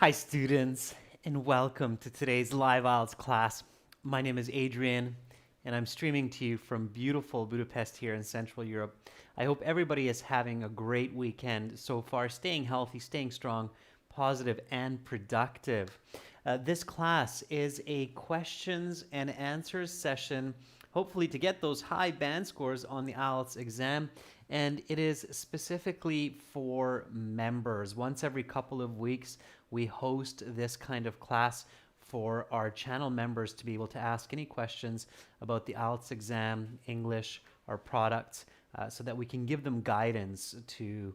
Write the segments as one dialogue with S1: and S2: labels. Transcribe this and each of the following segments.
S1: Hi students, and welcome to today's live IELTS class. My name is Adrian, and I'm streaming to you from beautiful Budapest here in Central Europe. I hope everybody is having a great weekend so far, staying healthy, staying strong, positive, and productive. This class is a questions and answers session, hopefully to get those high band scores on the IELTS exam, and it is specifically for members. Once every couple of weeks, we host this kind of class for our channel members to be able to ask any questions about the IELTS exam, English, our products, so that we can give them guidance to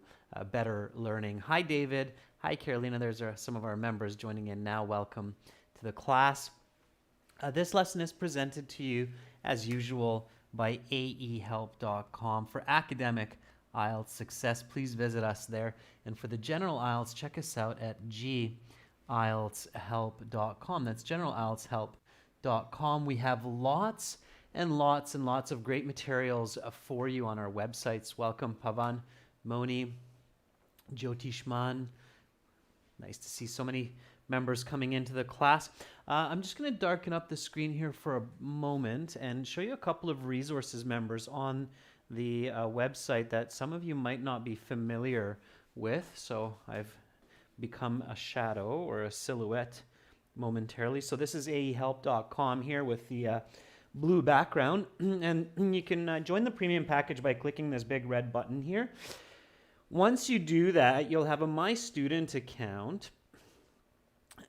S1: better learning. Hi, David. Hi, Carolina. There's some of our members joining in now. Welcome to the class. This lesson is presented to you, as usual, by aehelp.com. For academic IELTS success, please visit us there. And for the general IELTS, check us out at gieltshelp.com. That's generalieltshelp.com. We have lots and lots and lots of great materials for you on our websites. Welcome, Pavan, Moni, Jyotishman. Nice to see so many members coming into the class. I'm just going to darken up the screen here for a moment and show you a couple of resources, members, on the website that some of you might not be familiar with. So I've become a shadow or a silhouette momentarily. So this is aehelp.com here with the blue background. And you can join the premium package by clicking this big red button here. Once you do that, you'll have a My Student account.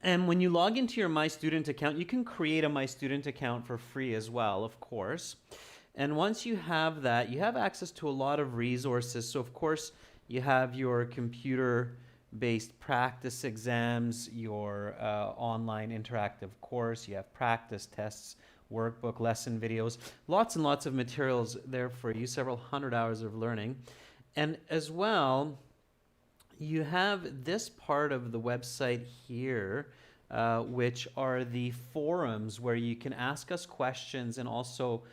S1: And when you log into your My Student account, you can create a My Student account for free as well, of course. And once you have that, you have access to a lot of resources. So, of course, you have your computer-based practice exams, your online interactive course. You have practice tests, workbook, lesson videos, lots and lots of materials there for you, several hundred hours of learning. And as well, you have this part of the website here, which are the forums where you can ask us questions and also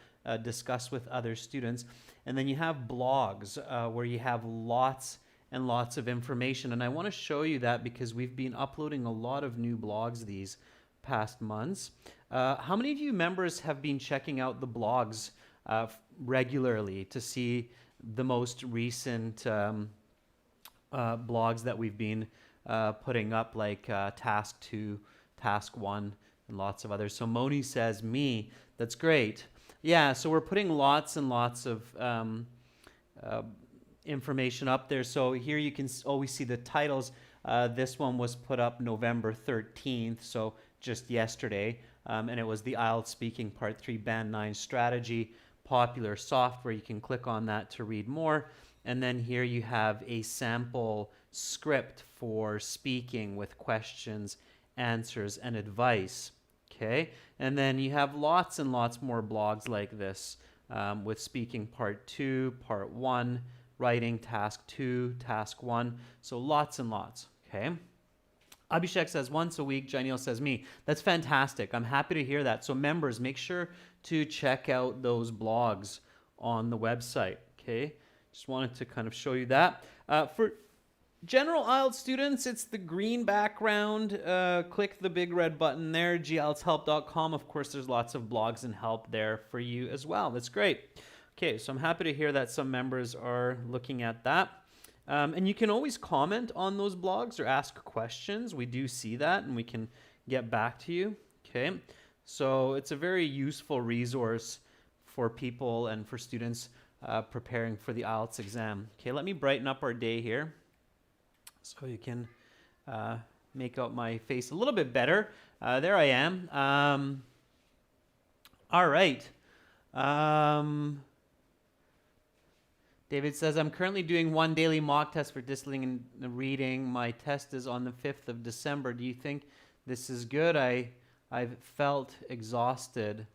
S1: discuss with other students. And then you have blogs where you have lots and lots of information. And I want to show you that because we've been uploading a lot of new blogs these past months. How many of you members have been checking out the blogs regularly to see the most recent blogs that we've been putting up, like Task 2, Task 1, and lots of others? So Moni says, me, that's great. Yeah, so we're putting lots and lots of information up there. So here you can always see the titles. This one was put up November 13th, so just yesterday. And it was the IELTS Speaking Part 3 Band 9 Strategy, Popular Software. You can click on that to read more. And then here you have a sample script for speaking with questions, answers, and advice. Okay, and then you have lots and lots more blogs like this with Speaking Part 2, Part 1, Writing Task 2, Task 1. So lots and lots. Okay. Abhishek says once a week. Janil says me. That's fantastic. I'm happy to hear that. So members, make sure to check out those blogs on the website. Okay. Just wanted to kind of show you that. For general IELTS students, it's the green background. Click the big red button there, gieltshelp.com. Of course, there's lots of blogs and help there for you as well. That's great. Okay, so I'm happy to hear that some members are looking at that. And you can always comment on those blogs or ask questions. We do see that, and we can get back to you. Okay, so it's a very useful resource for people and for students preparing for the IELTS exam. Okay, let me brighten up our day here so you can make out my face a little bit better. There I am. All right. David says, I'm currently doing one daily mock test for listening and reading. My test is on the 5th of December. Do you think this is good? I've felt exhausted.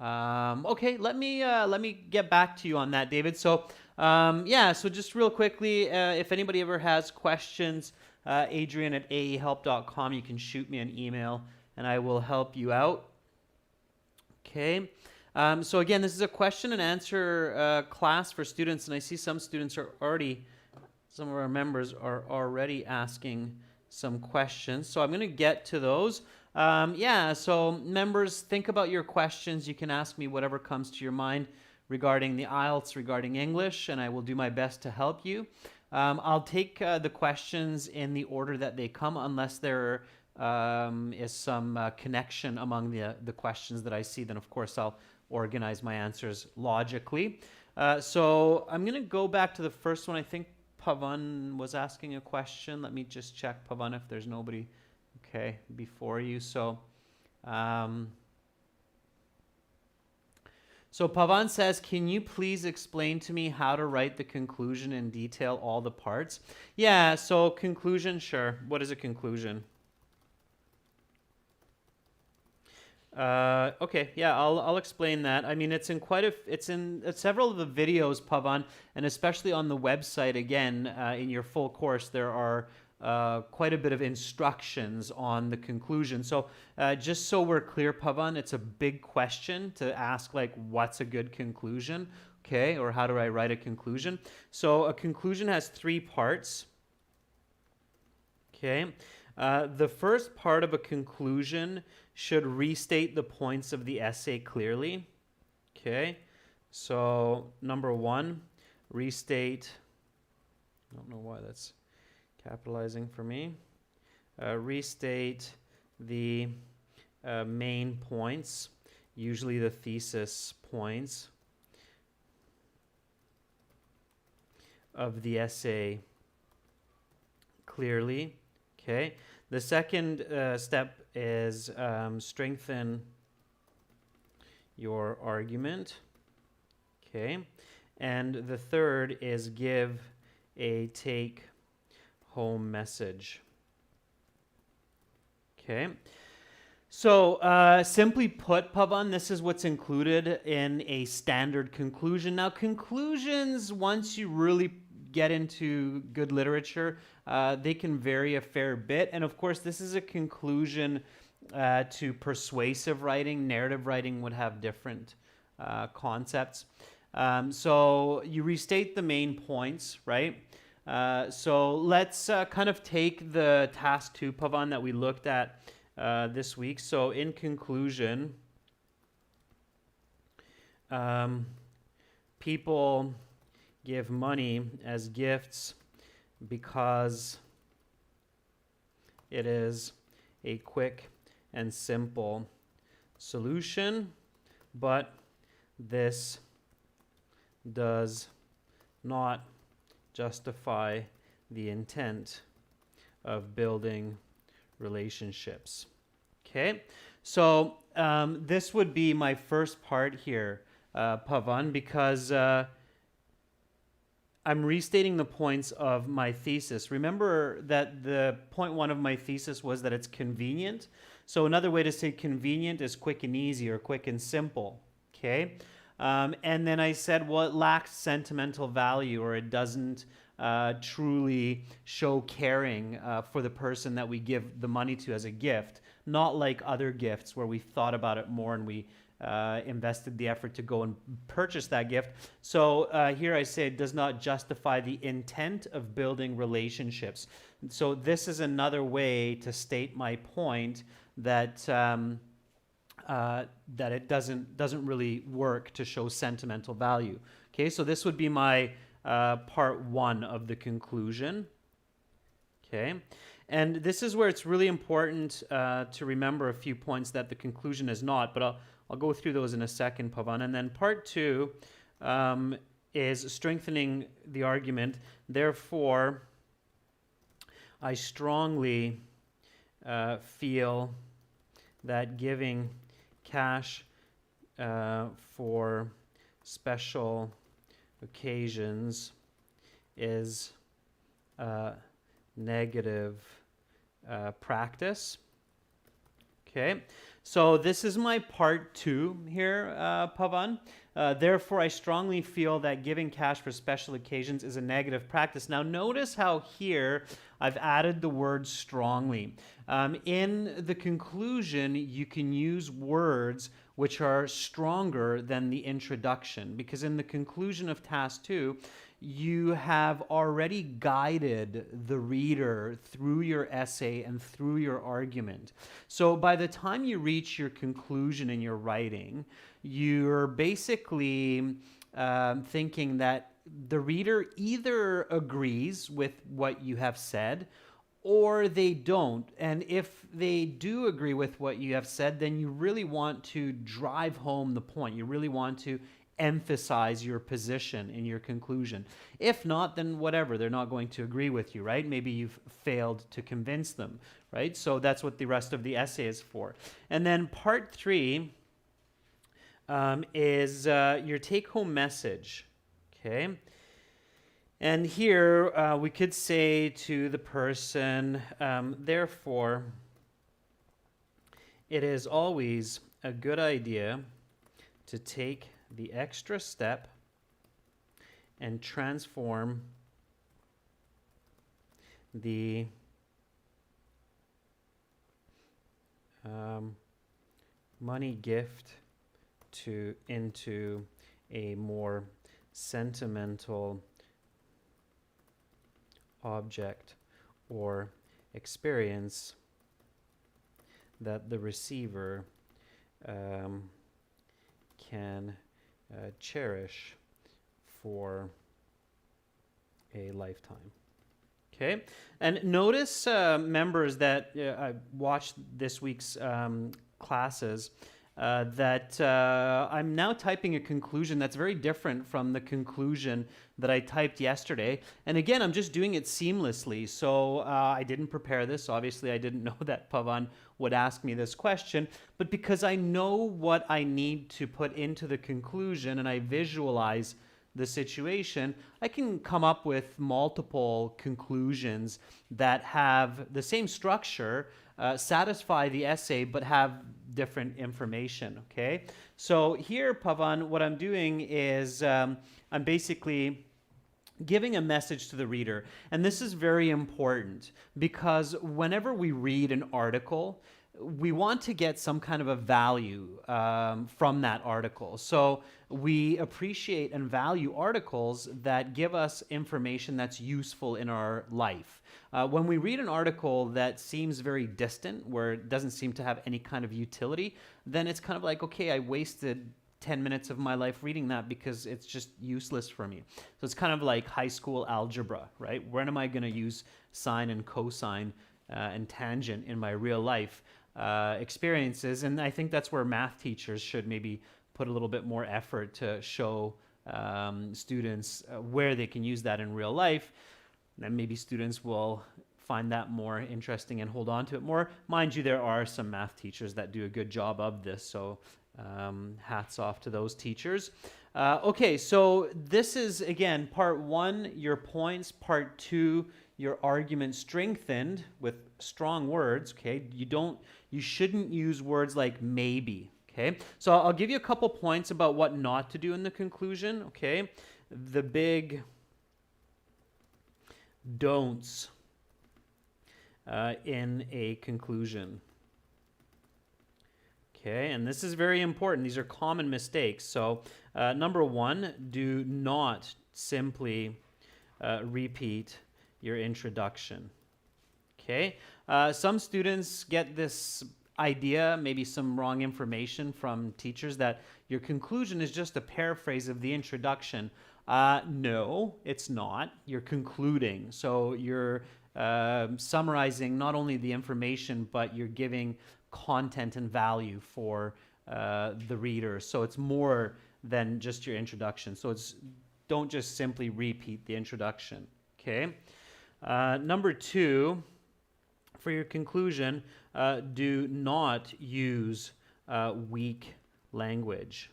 S1: Okay, let me get back to you on that, David. So yeah, so just real quickly, if anybody ever has questions, Adrian at aehelp.com, you can shoot me an email and I will help you out. Okay. So again, this is a question and answer class for students, and I see some students are already, some of our members are already asking some questions. So I'm going to get to those. Yeah, so members, think about your questions. You can ask me whatever comes to your mind regarding the IELTS, regarding English, and I will do my best to help you. I'll take the questions in the order that they come, unless there is some connection among the questions that I see. Then, of course, I'll organize my answers logically. So I'm going to go back to the first one. I think Pavan was asking a question. Let me just check, Pavan, if there's nobody before you. So Pavan says, can you please explain to me how to write the conclusion in detail, all the parts? Yeah, so conclusion, sure. What is a conclusion? Okay, yeah, I'll explain that. I mean, it's in several of the videos, Pavan, and especially on the website. Again, in your full course, there are quite a bit of instructions on the conclusion. So just so we're clear, Pavan, it's a big question to ask, like, what's a good conclusion? Okay, or how do I write a conclusion? So a conclusion has 3 parts. Okay, the first part of a conclusion should restate the points of the essay clearly. Okay, so number 1, restate. I don't know why that's capitalizing for me. Restate the main points, usually the thesis points of the essay clearly. Okay. The second step is strengthen your argument. Okay. And the third is give a take-home message. Okay. So simply put, Pavan, this is what's included in a standard conclusion. Now, conclusions, once you really get into good literature, they can vary a fair bit. And of course, this is a conclusion to persuasive writing. Narrative writing would have different concepts. So you restate the main points, right? So let's kind of take the task 2, Pavan, that we looked at this week. So in conclusion, people give money as gifts because it is a quick and simple solution, but this does not justify the intent of building relationships. Okay, so this would be my first part here, Pavan, because I'm restating the points of my thesis. Remember that the point 1 of my thesis was that it's convenient. So another way to say convenient is quick and easy, or quick and simple. Okay. And then I said, well, it lacks sentimental value, or it doesn't truly show caring for the person that we give the money to as a gift. Not like other gifts where we thought about it more and we invested the effort to go and purchase that gift. So here I say it does not justify the intent of building relationships. So this is another way to state my point that that it doesn't really work to show sentimental value. Okay, so this would be my part 1 of the conclusion. Okay, and this is where it's really important to remember a few points that the conclusion is not, but I'll go through those in a second, Pavan. And then part 2 is strengthening the argument. Therefore, I strongly feel that giving cash for special occasions is negative practice. Okay, so this is my part 2 here, Pavan. Therefore, I strongly feel that giving cash for special occasions is a negative practice. Now, notice how here I've added the word strongly. In the conclusion, you can use words which are stronger than the introduction, because in the conclusion of task 2, you have already guided the reader through your essay and through your argument. So by the time you reach your conclusion in your writing, you're basically thinking that the reader either agrees with what you have said or they don't. And if they do agree with what you have said, then you really want to drive home the point. You really want to emphasize your position in your conclusion. If not, then whatever, they're not going to agree with you, right? Maybe you've failed to convince them, right? So that's what the rest of the essay is for. And then part 3 is your take-home message, okay? And here we could say to the person, therefore, it is always a good idea to take the extra step and transform the money gift into a more sentimental object or experience that the receiver can cherish for a lifetime. Okay, and notice, members, that I watched this week's classes, that I'm now typing a conclusion that's very different from the conclusion that I typed yesterday. And again, I'm just doing it seamlessly. So I didn't prepare this. Obviously, I didn't know that Pavan would ask me this question. But because I know what I need to put into the conclusion and I visualize the situation, I can come up with multiple conclusions that have the same structure, satisfy the essay, but have different information, okay? So here, Pavan, what I'm doing is I'm basically giving a message to the reader. And this is very important because whenever we read an article, we want to get some kind of a value from that article. So we appreciate and value articles that give us information that's useful in our life. When we read an article that seems very distant, where it doesn't seem to have any kind of utility, then it's kind of like, okay, I wasted 10 minutes of my life reading that because it's just useless for me. So it's kind of like high school algebra, right? When am I going to use sine and cosine and tangent in my real life experiences? And I think that's where math teachers should maybe put a little bit more effort to show students where they can use that in real life. And maybe students will find that more interesting and hold on to it more. Mind you, there are some math teachers that do a good job of this, so hats off to those teachers. Okay, so this is, again, part 1, your points. Part 2, your argument strengthened with strong words, okay? You shouldn't use words like maybe, okay? So I'll give you a couple points about what not to do in the conclusion, okay? The big don'ts in a conclusion. Okay, and this is very important. These are common mistakes. So number 1, do not simply repeat your introduction. Okay, some students get this idea, maybe some wrong information from teachers, that your conclusion is just a paraphrase of the introduction. No, it's not. You're concluding. So you're summarizing not only the information, but you're giving content and value for the reader. So it's more than just your introduction. So don't just simply repeat the introduction. Okay. Number 2, for your conclusion, do not use weak language.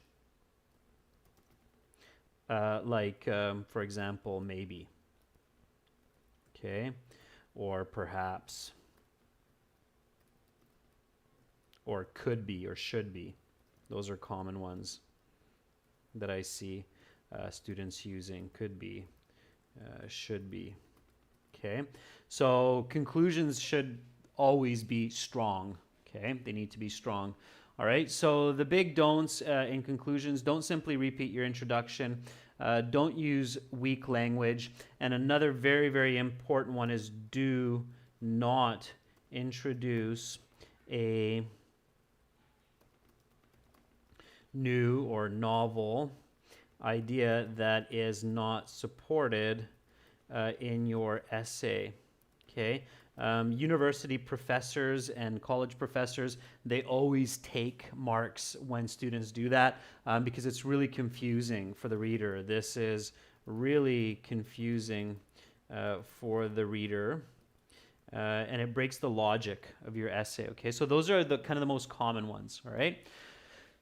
S1: Like, for example, maybe. Okay. Or perhaps. Or could be, or should be. Those are common ones that I see students using. Could be, should be. Okay, so conclusions should always be strong. Okay, they need to be strong. All right, so the big don'ts in conclusions: don't simply repeat your introduction. Don't use weak language. And another very, very important one is do not introduce a new or novel idea that is not supported in your essay. Okay. University professors and college professors, they always take marks when students do that because it's really confusing for the reader. This is really confusing for the reader. And it breaks the logic of your essay. Okay, so those are the kind of the most common ones. All right.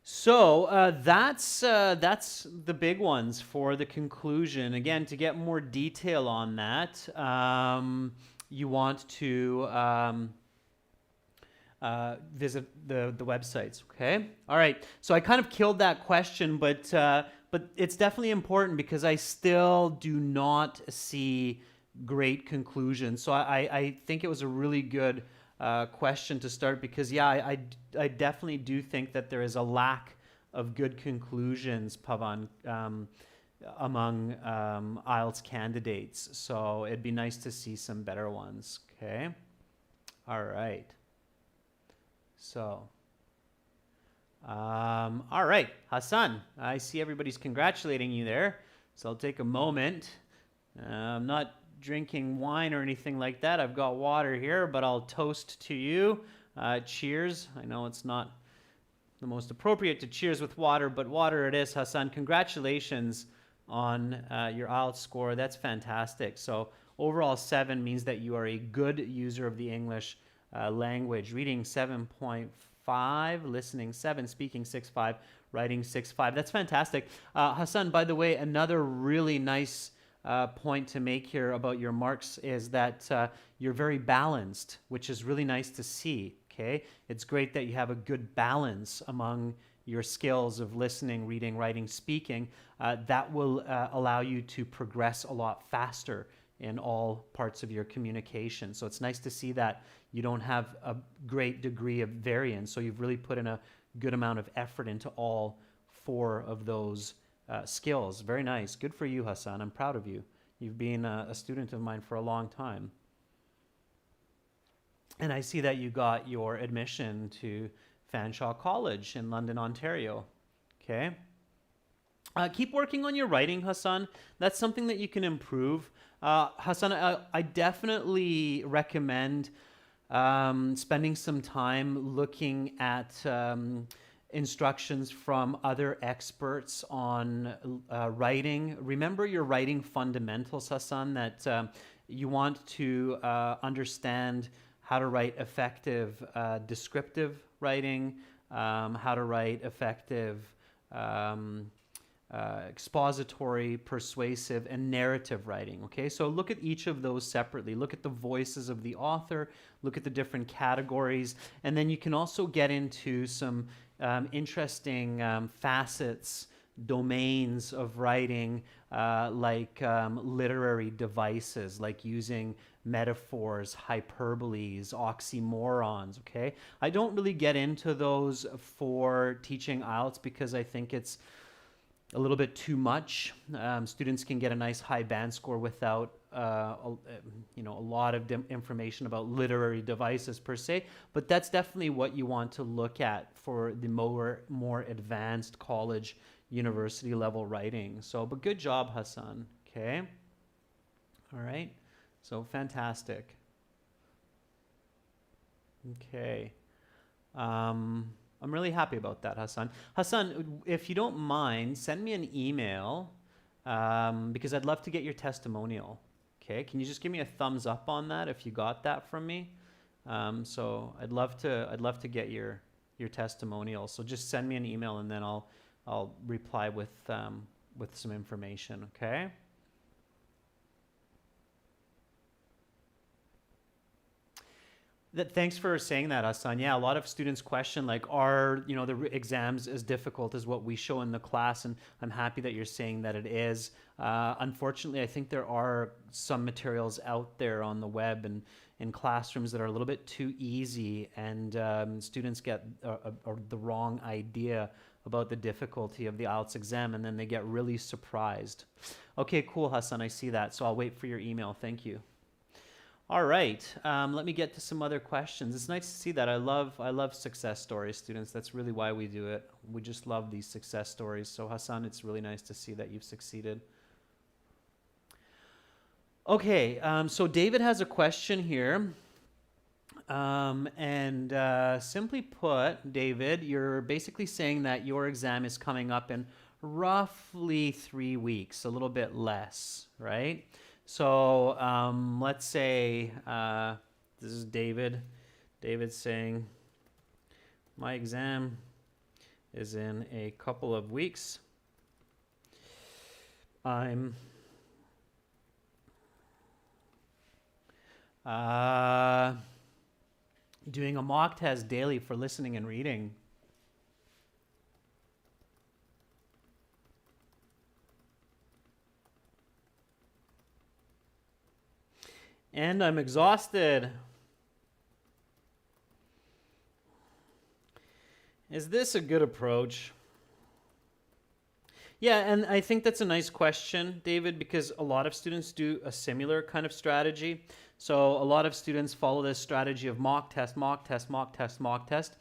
S1: So that's the big ones for the conclusion. Again, to get more detail on that, you want to visit the websites. Okay. All right. So I kind of killed that question, but it's definitely important because I still do not see great conclusions. So I think it was a really good question to start because I definitely do think that there is a lack of good conclusions, Pavan, among IELTS candidates. So it'd be nice to see some better ones. Okay. All right. So, all right, Hassan, I see everybody's congratulating you there. So I'll take a moment. I'm not drinking wine or anything like that. I've got water here, but I'll toast to you. Cheers. I know it's not the most appropriate to cheers with water, but water it is, Hassan. Congratulations on your IELTS score. That's fantastic. So overall 7 means that you are a good user of the English language. Reading 7.5, listening 7, speaking 6.5, writing 6.5. That's fantastic. Hassan, by the way, another really nice point to make here about your marks is that you're very balanced, which is really nice to see. Okay, it's great that you have a good balance among your skills of listening, reading, writing, speaking. That will allow you to progress a lot faster in all parts of your communication. So it's nice to see that you don't have a great degree of variance. So you've really put in a good amount of effort into all 4 of those skills. Very nice. Good for you, Hassan. I'm proud of you. You've been a student of mine for a long time. And I see that you got your admission to Fanshawe College in London, Ontario. Okay. Keep working on your writing, Hassan. That's something that you can improve. Hassan, I definitely recommend spending some time looking at instructions from other experts on writing. Remember your writing fundamentals, Hassan, that you want to understand how to write effective descriptive writing, how to write effective expository, persuasive, and narrative writing. Okay, so look at each of those separately. Look at the voices of the author, look at the different categories, and then you can also get into some interesting facets, domains of writing, like literary devices, like using metaphors, hyperboles, oxymorons. Okay, I don't really get into those for teaching IELTS because I think it's a little bit too much. Students can get a nice high band score without a lot of information about literary devices per se, but that's definitely what you want to look at for the more advanced college, university level writing. So, but good job, Hassan. Okay. All right. So fantastic. Okay. I'm really happy about that, Hassan. Hassan, if you don't mind, send me an email because I'd love to get your testimonial. Okay, can you just give me a thumbs up on that if you got that from me? So I'd love to get your testimonial. So just send me an email and then I'll reply with some information. Okay. Thanks for saying that, Hassan. Yeah, a lot of students question, like, are the exams as difficult as what we show in the class? And I'm happy that you're saying that it is. Unfortunately, I think there are some materials out there on the web, and in classrooms that are a little bit too easy, and students get the wrong idea about the difficulty of the IELTS exam, and then they get really surprised. Okay, cool, Hassan, I see that. So I'll wait for your email. Thank you. All right, let me get to some other questions. It's nice to see that. I love success stories, students. That's really why we do it. We just love these success stories. So Hassan, it's really nice to see that you've succeeded. Okay, so David has a question here. Simply put, David, you're basically saying that your exam is coming up in roughly 3 weeks, a little bit less, right? So let's say this is David. David's saying, my exam is in a couple of weeks. I'm doing a mock test daily for listening and reading. And I'm exhausted. Is this a good approach? Yeah, and I think that's a nice question, David, because a lot of students do a similar kind of strategy. So a lot of students follow this strategy of mock test, mock test, mock test, mock test.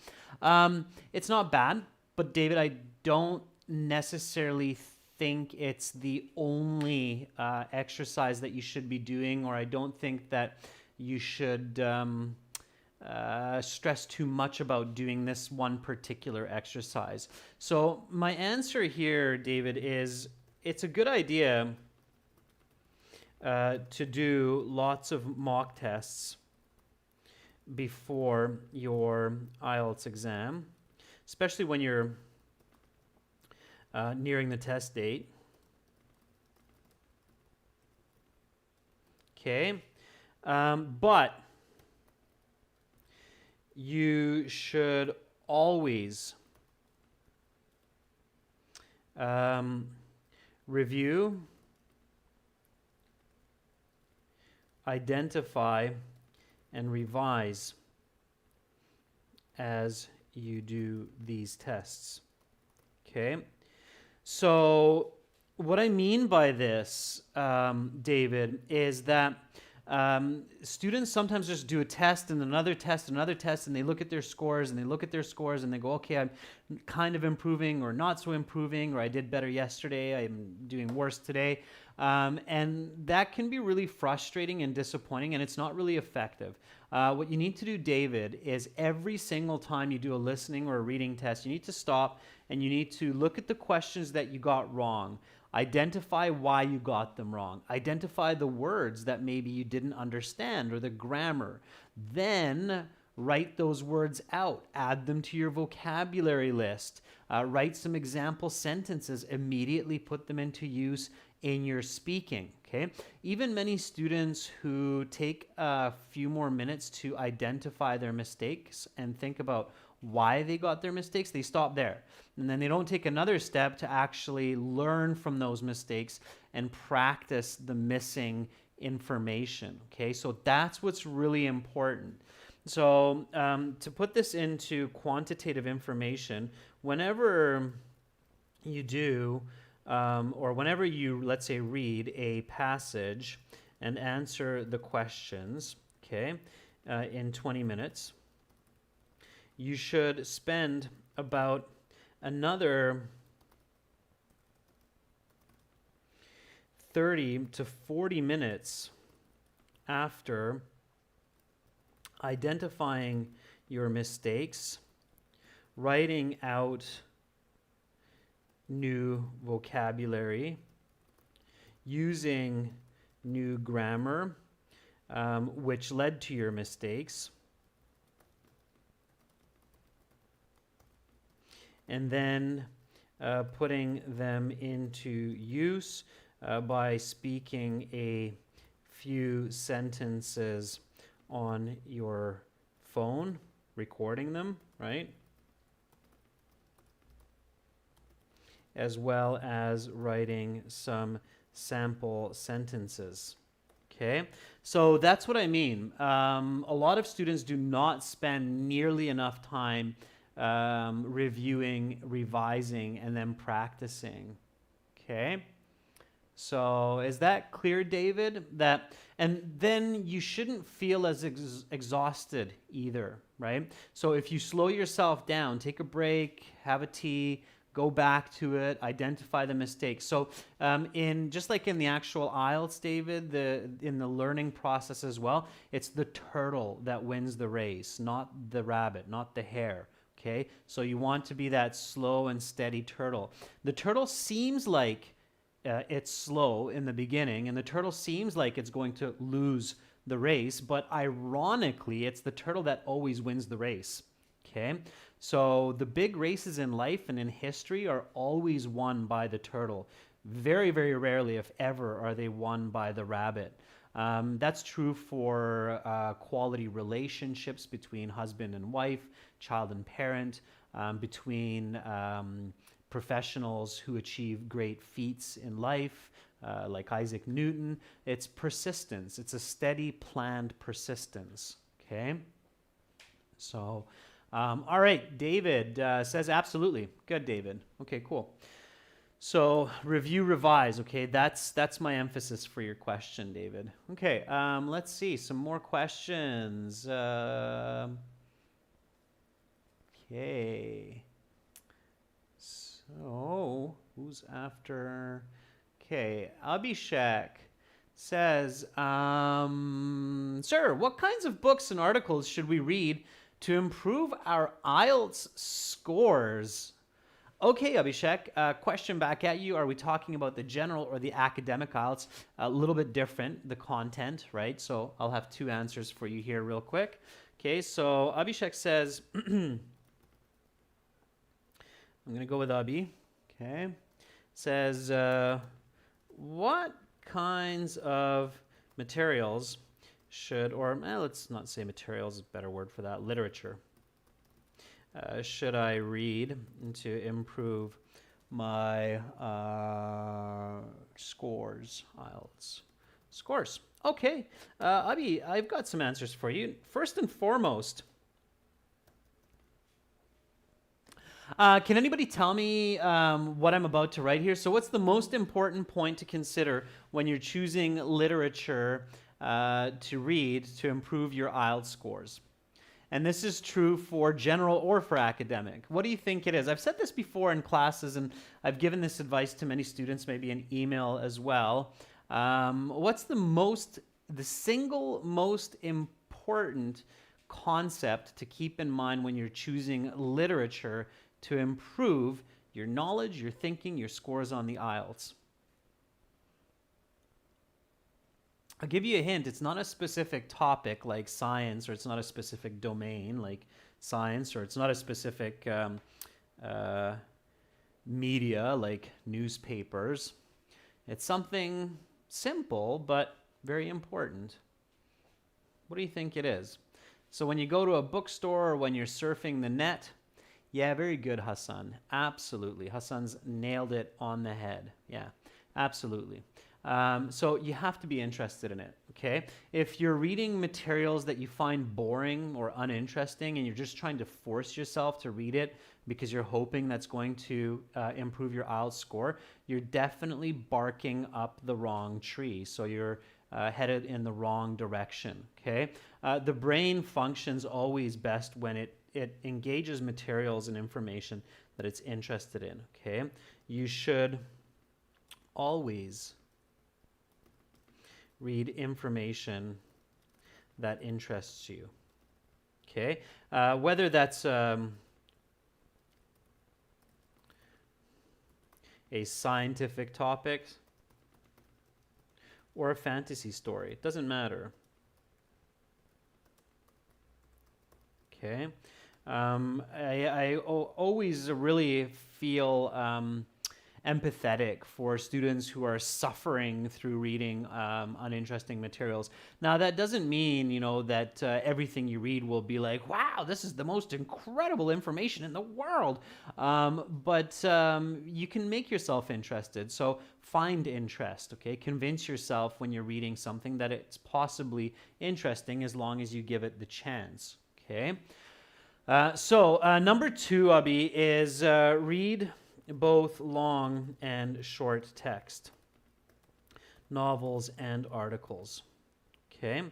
S1: It's not bad, but David, I don't necessarily think it's the only exercise that you should be doing, or I don't think that you should stress too much about doing this one particular exercise. So my answer here, David, is it's a good idea to do lots of mock tests before your IELTS exam, especially when you're nearing the test date. Okay, but you should always review, identify, and revise as you do these tests. Okay, so what I mean by this, David, is that students sometimes just do a test and another test, and they look at their scores and they go, okay, I'm kind of improving or not so improving, or I did better yesterday, I'm doing worse today. And that can be really frustrating and disappointing, and it's not really effective. What you need to do, David, is every single time you do a listening or a reading test, you need to stop and you need to look at the questions that you got wrong. Identify why you got them wrong. Identify the words that maybe you didn't understand or the grammar. Then write those words out. Add them to your vocabulary list. Write some example sentences. Immediately put them into use in your speaking. Okay? Even many students who take a few more minutes to identify their mistakes and think about why they got their mistakes, they stop there. And then they don't take another step to actually learn from those mistakes and practice the missing information. Okay, so that's what's really important. So to put this into quantitative information, whenever you do, or whenever you, let's say, read a passage and answer the questions, okay, in 20 minutes, you should spend about another 30 to 40 minutes after identifying your mistakes, writing out new vocabulary, using new grammar, which led to your mistakes, and then putting them into use by speaking a few sentences on your phone, recording them, right? As well as writing some sample sentences. Okay, so that's what I mean. A lot of students do not spend nearly enough time reviewing, revising, and then practicing. Okay, so is that clear, David? That and then you shouldn't feel as exhausted either, right? So if you slow yourself down, take a break, have a tea, go back to it, identify the mistakes. So in just like in the actual IELTS, David, in the learning process as well, it's the turtle that wins the race, not the rabbit, not the hare. Okay, so you want to be that slow and steady turtle. The turtle seems like it's slow in the beginning, and the turtle seems like it's going to lose the race, but ironically, it's the turtle that always wins the race. Okay, so the big races in life and in history are always won by the turtle. Very, very rarely, if ever, are they won by the rabbit. That's true for quality relationships between husband and wife, child and parent, between professionals who achieve great feats in life, like Isaac Newton. It's persistence. It's a steady, planned persistence. Okay? So, all right, David says absolutely. Good, David. Okay, cool. So review, revise. Okay, that's my emphasis for your question, David. Okay, let's see some more questions. Okay. So who's after? Okay, Abhishek says, sir, what kinds of books and articles should we read to improve our IELTS scores? Okay, Abhishek, question back at you. Are we talking about the general or the academic IELTS? A little bit different, the content, right? So I'll have two answers for you here real quick. Okay, so Abhishek says, I'm going to go with Abhi. Okay. Says, what kinds of materials should, or let's not say materials is a better word for that, literature, should I read to improve my scores, IELTS scores? Okay, Abhi, I've got some answers for you. First and foremost, can anybody tell me what I'm about to write here? So what's the most important point to consider when you're choosing literature to read to improve your IELTS scores? And this is true for general or for academic. What do you think it is? I've said this before in classes, and I've given this advice to many students, maybe in email as well. What's the single most important concept to keep in mind when you're choosing literature to improve your knowledge, your thinking, your scores on the IELTS? I'll give you a hint. It's not a specific topic like science, or it's not a specific domain like science, or it's not a specific media like newspapers. It's something simple but very important. What do you think it is? So when you go to a bookstore or when you're surfing the net, yeah, very good, Hassan. Absolutely. Hassan's nailed it on the head. Yeah, absolutely. So you have to be interested in it, okay? If you're reading materials that you find boring or uninteresting and you're just trying to force yourself to read it because you're hoping that's going to improve your IELTS score, you're definitely barking up the wrong tree. So you're headed in the wrong direction, okay? The brain functions always best when it engages materials and information that it's interested in, okay? You should always read information that interests you, okay? Whether that's a scientific topic or a fantasy story, it doesn't matter, okay? I always really feel empathetic for students who are suffering through reading uninteresting materials. Now, that doesn't mean, that everything you read will be like, wow, this is the most incredible information in the world. But you can make yourself interested. So find interest, okay? Convince yourself when you're reading something that it's possibly interesting as long as you give it the chance, okay? So number 2, Abhi, is read both long and short text, novels and articles. Okay,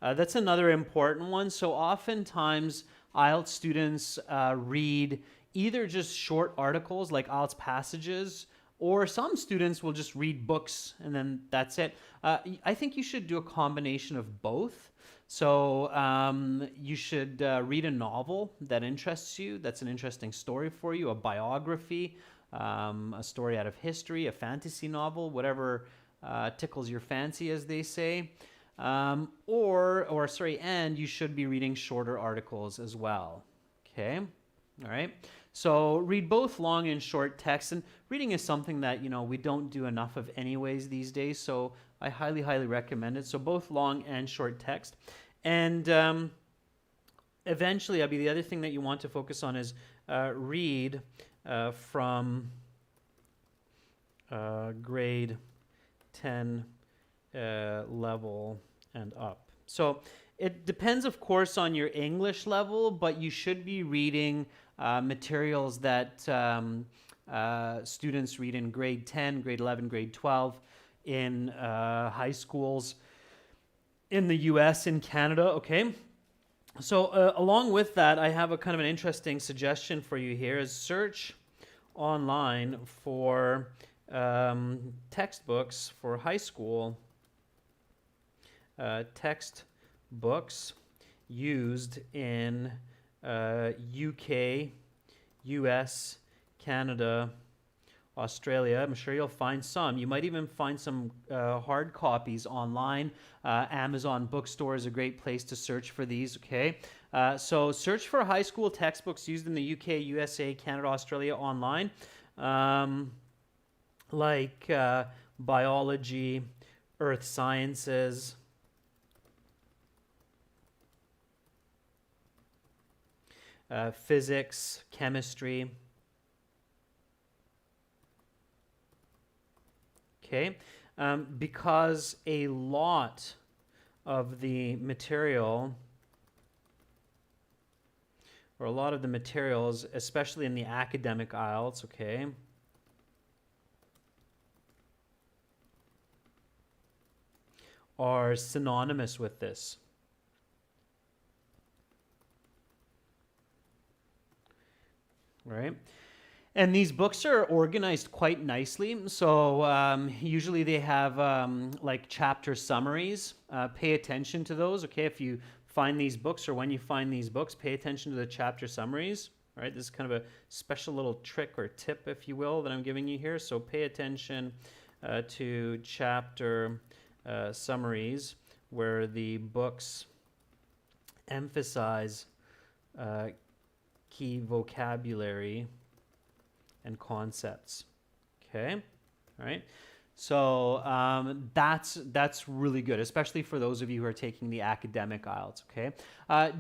S1: that's another important one. So oftentimes IELTS students read either just short articles like IELTS passages, or some students will just read books and then that's it. I think you should do a combination of both. So you should read a novel that interests you, that's an interesting story for you, a biography, a story out of history, a fantasy novel, whatever tickles your fancy, as they say. And you should be reading shorter articles as well. Okay, all right. So read both long and short text, and reading is something that we don't do enough of anyways these days. So I highly, highly recommend it. So both long and short text, and eventually, the other thing that you want to focus on is read from grade 10 level and up. So it depends, of course, on your English level, but you should be reading materials that students read in grade 10, grade 11, grade 12 in high schools in the US, in Canada, okay? So along with that, I have a kind of an interesting suggestion for you here is search online for textbooks for high school, textbooks used in UK, US, Canada, Australia. I'm sure you'll find some. You might even find some hard copies online. Amazon bookstore is a great place to search for these, okay? So search for high school textbooks used in the UK, USA, Canada, Australia online, like biology, earth sciences, physics, chemistry. Okay, because a lot of the material, or a lot of the materials, especially in the academic IELTS, okay, are synonymous with this. Right? And these books are organized quite nicely. So usually they have like chapter summaries. Pay attention to those, okay? If you find these books, or when you find these books, pay attention to the chapter summaries. All right, this is kind of a special little trick or tip, if you will, that I'm giving you here. So pay attention to chapter summaries, where the books emphasize key vocabulary and concepts. Okay, all right. So that's really good, especially for those of you who are taking the academic IELTS. Okay,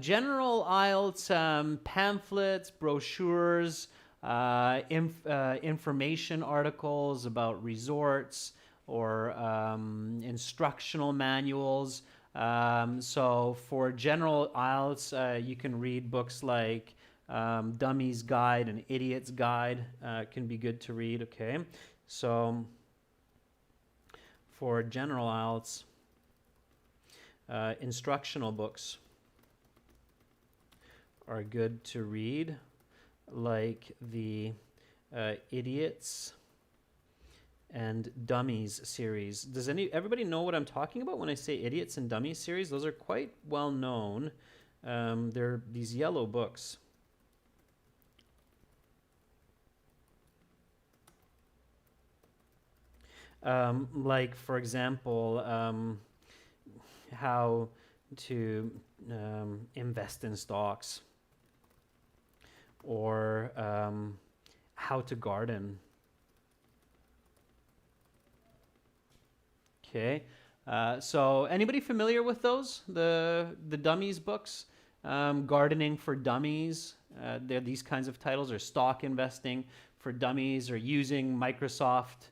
S1: general IELTS pamphlets, brochures, information articles about resorts, or instructional manuals. So for general IELTS, you can read books like Dummy's Guide and Idiot's Guide. Can be good to read, okay? So for general IELTS, instructional books are good to read, like the Idiots and Dummies series. Does everybody know what I'm talking about when I say Idiots and Dummies series? Those are quite well known. They're these yellow books. Like, for example, how to invest in stocks, or how to garden, Okay. So anybody familiar with those? The dummies books? Gardening for Dummies. They're these kinds of titles, or stock investing for dummies, or using Microsoft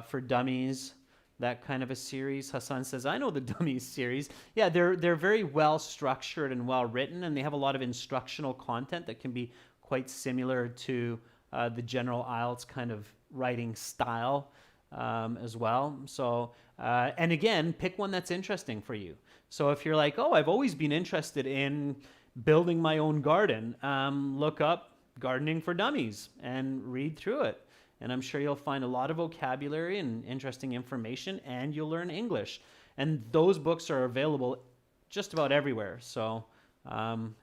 S1: for dummies. That kind of a series. Hassan says, "I know the dummies series." Yeah, they're very well structured and well written, and they have a lot of instructional content that can be quite similar to the general IELTS kind of writing style as well. So, and again, pick one that's interesting for you. So if you're like, oh, I've always been interested in building my own garden, look up Gardening for Dummies and read through it. And I'm sure you'll find a lot of vocabulary and interesting information, and you'll learn English. And those books are available just about everywhere. So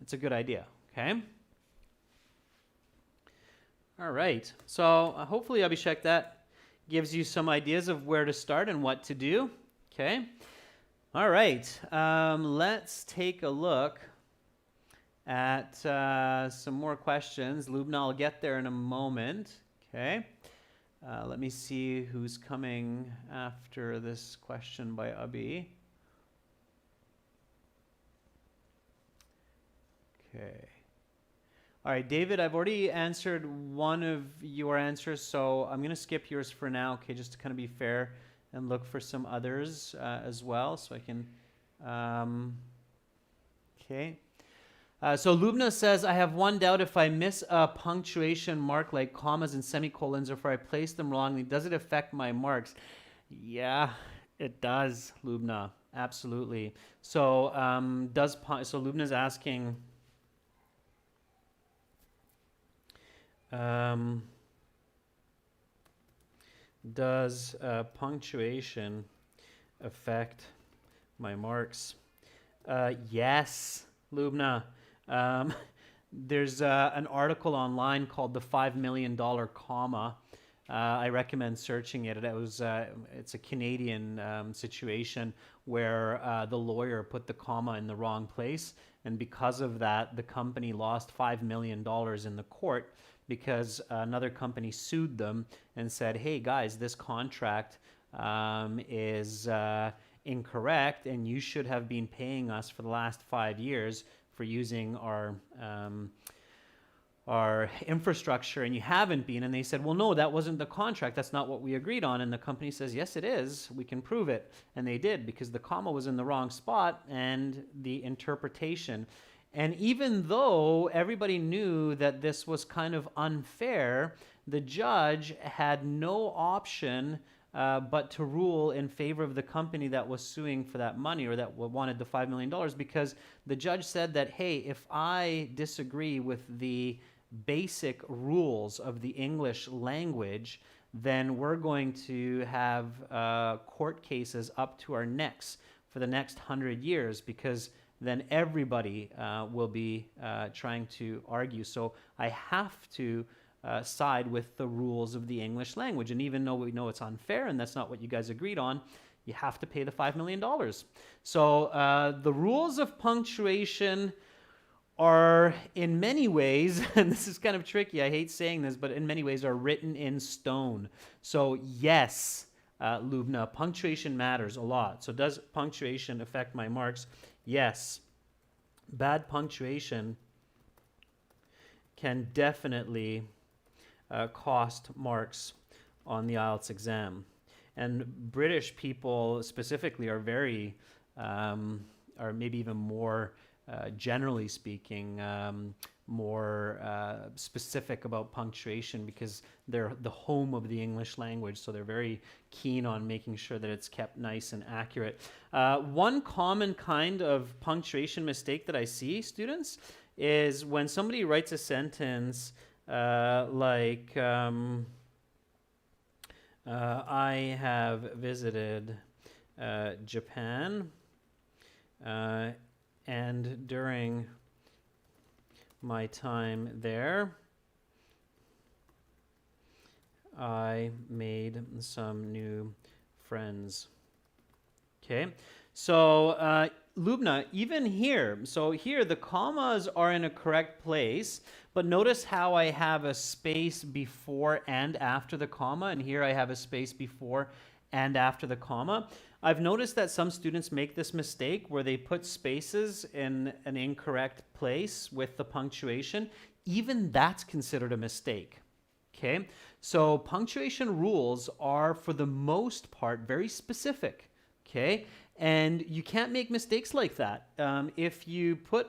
S1: it's a good idea, okay? All right. So hopefully, Abhishek, that gives you some ideas of where to start and what to do, okay? All right. Let's take a look at some more questions. Lubna, I'll get there in a moment, okay? Let me see who's coming after this question by Abhi. Okay. All right, David, I've already answered one of your answers, so I'm going to skip yours for now, okay, just to kind of be fair and look for some others as well, so I can... okay. So Lubna says, I have one doubt: if I miss a punctuation mark like commas and semicolons, or if I place them wrongly, does it affect my marks? Yeah, it does, Lubna. Absolutely. So so Lubna's asking, does punctuation affect my marks? Yes, Lubna. There's an article online called "The $5 Million Comma." I recommend searching it. It's a Canadian situation where the lawyer put the comma in the wrong place, and because of that, the company lost $5 million in the court because another company sued them and said, "Hey guys, this contract is incorrect, and you should have been paying us for the last 5 years for using our infrastructure, and you haven't been." And they said, "Well, no, that wasn't the contract. That's not what we agreed on." And the company says, "Yes, it is. We can prove it." And they did, because the comma was in the wrong spot and the interpretation. And even though everybody knew that this was kind of unfair, the judge had no option but to rule in favor of the company that was suing for that money, or that wanted the $5 million, because the judge said that, hey, if I disagree with the basic rules of the English language, then we're going to have court cases up to our necks for the next 100 years, because then everybody will be trying to argue. So I have to side with the rules of the English language. And even though we know it's unfair and that's not what you guys agreed on, you have to pay the $5 million. So the rules of punctuation are in many ways, and this is kind of tricky, I hate saying this, but in many ways are written in stone. So yes, Lubna, punctuation matters a lot. So does punctuation affect my marks? Yes. Bad punctuation can definitely cost marks on the IELTS exam. And British people specifically are very, or maybe even more, generally speaking, more specific about punctuation, because they're the home of the English language, so they're very keen on making sure that it's kept nice and accurate. One common kind of punctuation mistake that I see, students, is when somebody writes a sentence like, I have visited Japan, and during my time there, I made some new friends. Okay, so Lubna, even here, so here the commas are in a correct place, but notice how I have a space before and after the comma, and here I have a space before and after the comma. I've noticed that some students make this mistake where they put spaces in an incorrect place with the punctuation. Even that's considered a mistake. Okay, so punctuation rules are for the most part very specific. Okay, and you can't make mistakes like that. If you put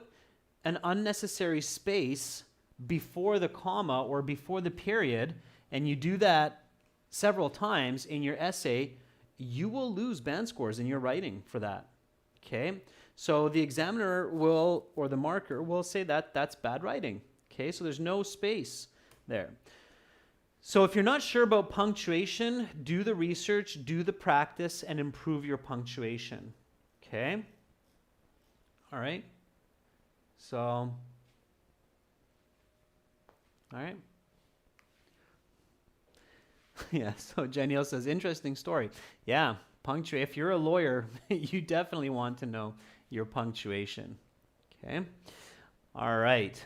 S1: an unnecessary space before the comma or before the period, and you do that several times in your essay, you will lose band scores in your writing for that. Okay, so the examiner will, or the marker will say that that's bad writing. Okay, so there's no space there. So if you're not sure about punctuation, do the research, do the practice, and improve your punctuation. Okay? All right. So, all right. Yeah, so Janiel says, interesting story. Yeah, punctuate. If you're a lawyer, you definitely want to know your punctuation. Okay? All right.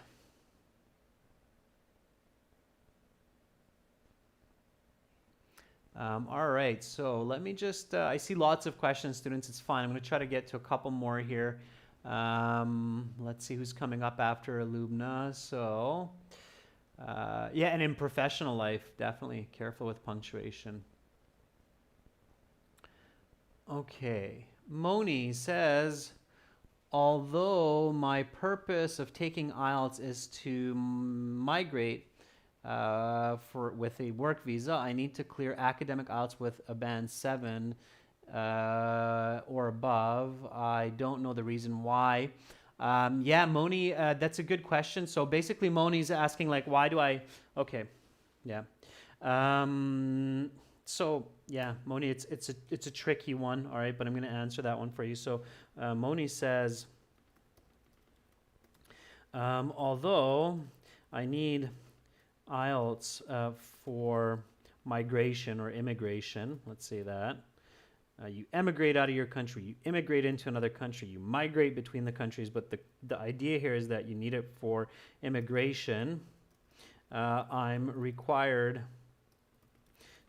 S1: All right, so let me just, I see lots of questions, students. It's fine. I'm going to try to get to a couple more here. Let's see who's coming up after Lubna. So, yeah, and in professional life, definitely careful with punctuation. Okay, Moni says, although my purpose of taking IELTS is to migrate with a work visa, I need to clear academic IELTS with a band 7 or above. I don't know the reason why. Yeah, Moni, that's a good question. So basically, Moni's asking, like, why do I... Okay, yeah. So yeah, Moni, it's a tricky one, all right, but I'm going to answer that one for you. So Moni says, although I need IELTS for migration or immigration, let's say that. You emigrate out of your country, you immigrate into another country, you migrate between the countries, but the idea here is that you need it for immigration. I'm required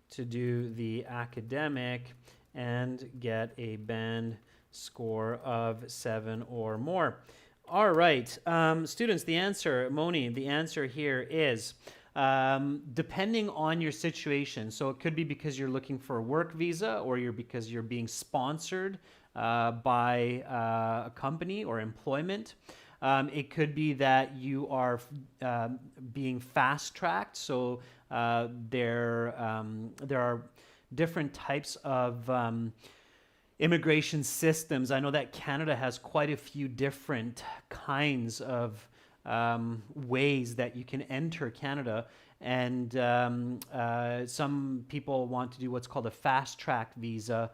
S1: to do the academic and get a band score of 7 or more. All right, students, the answer, Moni, the answer here is depending on your situation. So it could be because you're looking for a work visa, or because you're being sponsored by a company or employment. It could be that you are being fast-tracked. So there are different types of immigration systems. I know that Canada has quite a few different kinds of ways that you can enter Canada, and some people want to do what's called a fast-track visa,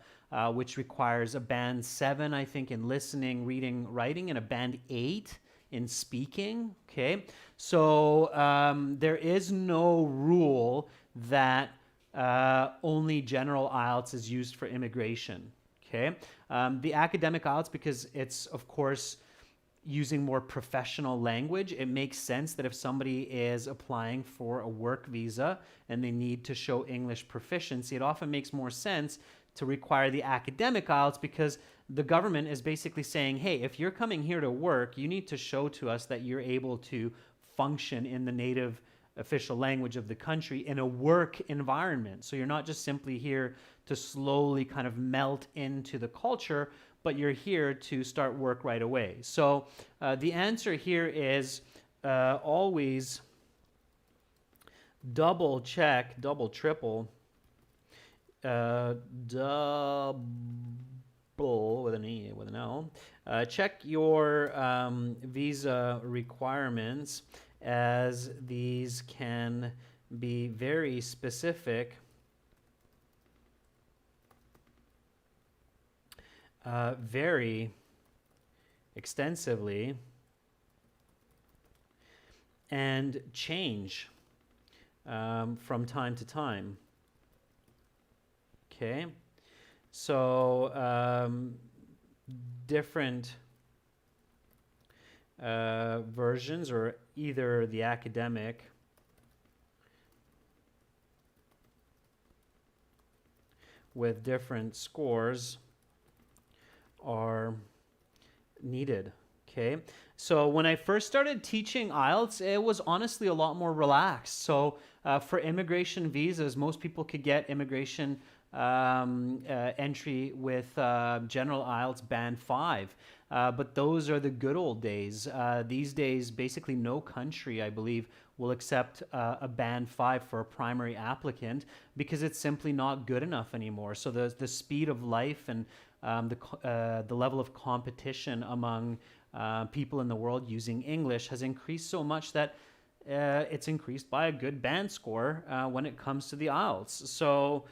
S1: which requires a band 7, I think, in listening, reading, writing, and a band 8 in speaking. Okay, so there is no rule that only general IELTS is used for immigration. Okay, the academic IELTS, because it's, of course, using more professional language, it makes sense that if somebody is applying for a work visa and they need to show English proficiency, it often makes more sense to require the academic IELTS, because the government is basically saying, hey, if you're coming here to work, you need to show to us that you're able to function in the native official language of the country in a work environment. So you're not just simply here to slowly kind of melt into the culture, but you're here to start work right away. So the answer here is always double check, double, triple, double with an E, with an L. Check your visa requirements, as these can be very specific, very extensively, and change from time to time. Okay, so different versions, or either the academic with different scores are needed. Okay, so when I first started teaching IELTS, it was honestly a lot more relaxed. So for immigration visas, most people could get immigration entry with general IELTS band 5. But those are the good old days. These days, basically no country, I believe, will accept a band 5 for a primary applicant because it's simply not good enough anymore. So the speed of life and the level of competition among people in the world using English has increased so much that it's increased by a good band score when it comes to the IELTS. So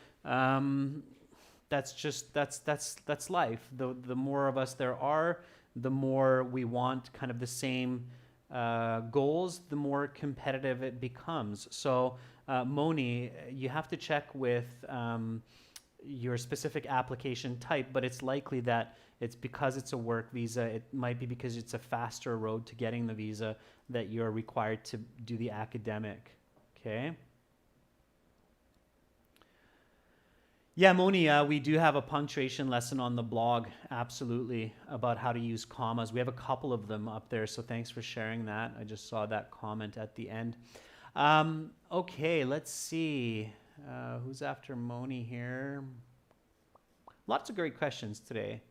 S1: that's life. The more of us there are, the more we want kind of the same goals, the more competitive it becomes. So Moni, you have to check with your specific application type, but it's likely that it's because it's a work visa. It might be because it's a faster road to getting the visa that you're required to do the academic. Okay. Yeah, Moni, we do have a punctuation lesson on the blog, absolutely, about how to use commas. We have a couple of them up there, so thanks for sharing that. I just saw that comment at the end. Okay, let's see. Who's after Moni here? Lots of great questions today.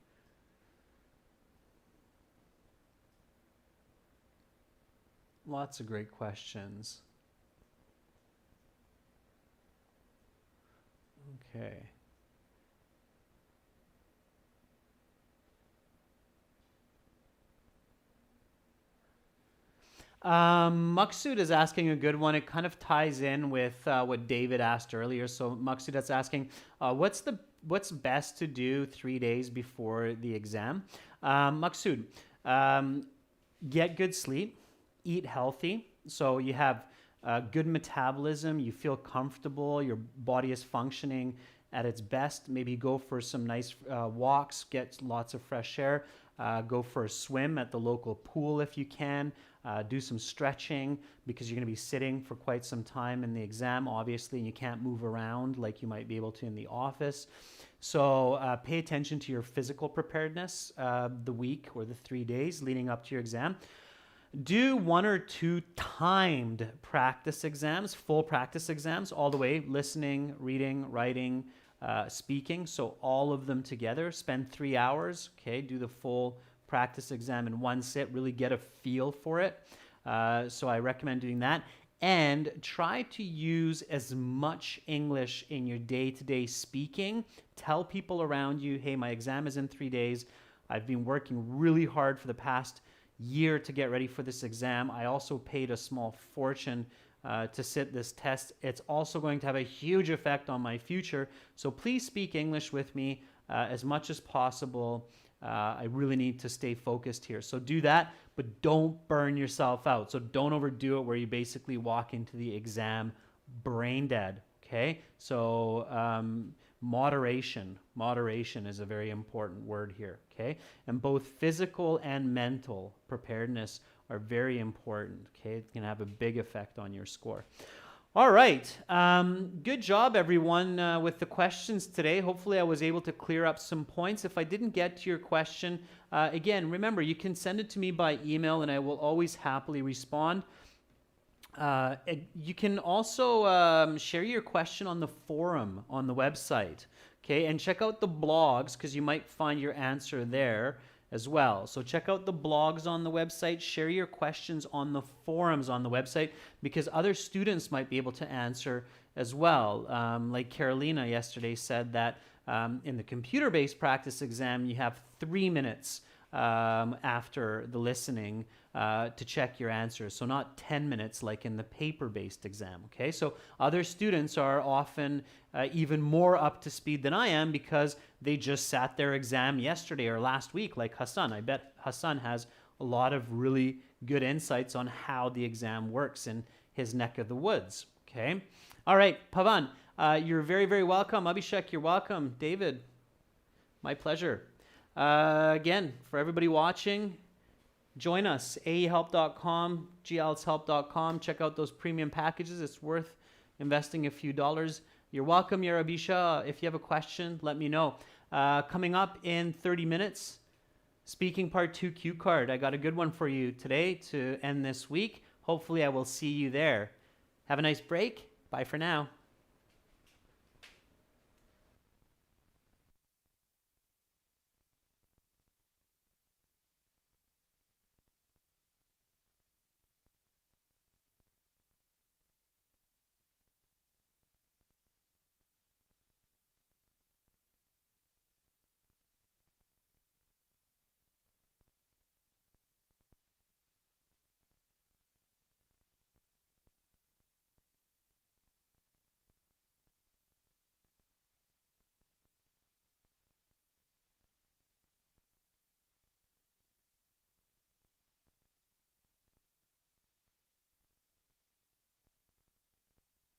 S1: Lots of great questions. Okay. Maksud is asking a good one. It kind of ties in with what David asked earlier. So Maksud is asking, what's best to do 3 days before the exam? Maksud, get good sleep, eat healthy, so you have good metabolism, you feel comfortable, your body is functioning at its best. Maybe go for some nice walks, get lots of fresh air, go for a swim at the local pool if you can. Do some stretching because you're going to be sitting for quite some time in the exam, obviously, and you can't move around like you might be able to in the office. So pay attention to your physical preparedness the week or the 3 days leading up to your exam. Do 1 or 2 timed practice exams, full practice exams, all the way, listening, reading, writing, speaking. So all of them together. Spend 3 hours, okay? Do the full practice exam in one sit, really get a feel for it. So I recommend doing that. And try to use as much English in your day-to-day speaking. Tell people around you, hey, my exam is in 3 days. I've been working really hard for the past year to get ready for this exam. I also paid a small fortune to sit this test. It's also going to have a huge effect on my future. So please speak English with me as much as possible. I really need to stay focused here. So do that, but don't burn yourself out. So don't overdo it where you basically walk into the exam brain dead, okay? So moderation is a very important word here, okay? And both physical and mental preparedness are very important, okay? It can have a big effect on your score. All right, good job everyone with the questions today. Hopefully I was able to clear up some points. If I didn't get to your question, again, remember you can send it to me by email and I will always happily respond. You can also share your question on the forum on the website, okay? And check out the blogs because you might find your answer there as well. So check out the blogs on the website, share your questions on the forums on the website because other students might be able to answer as well. Like Carolina yesterday said that in the computer-based practice exam, you have 3 minutes after the listening to check your answers. So not 10 minutes like in the paper-based exam, okay? So other students are often even more up to speed than I am because they just sat their exam yesterday or last week like Hassan. I bet Hassan has a lot of really good insights on how the exam works in his neck of the woods, okay? All right, Pavan, you're very, very welcome. Abhishek, you're welcome. David, my pleasure. Again, for everybody watching, join us, aehelp.com, glshelp.com. Check out those premium packages. It's worth investing a few dollars You're welcome, Yarabisha. If you have a question, let me know. Coming up in 30 minutes, speaking part 2 cue card. I got a good one for you today to end this week. Hopefully I will see you there. Have a nice break. Bye for now.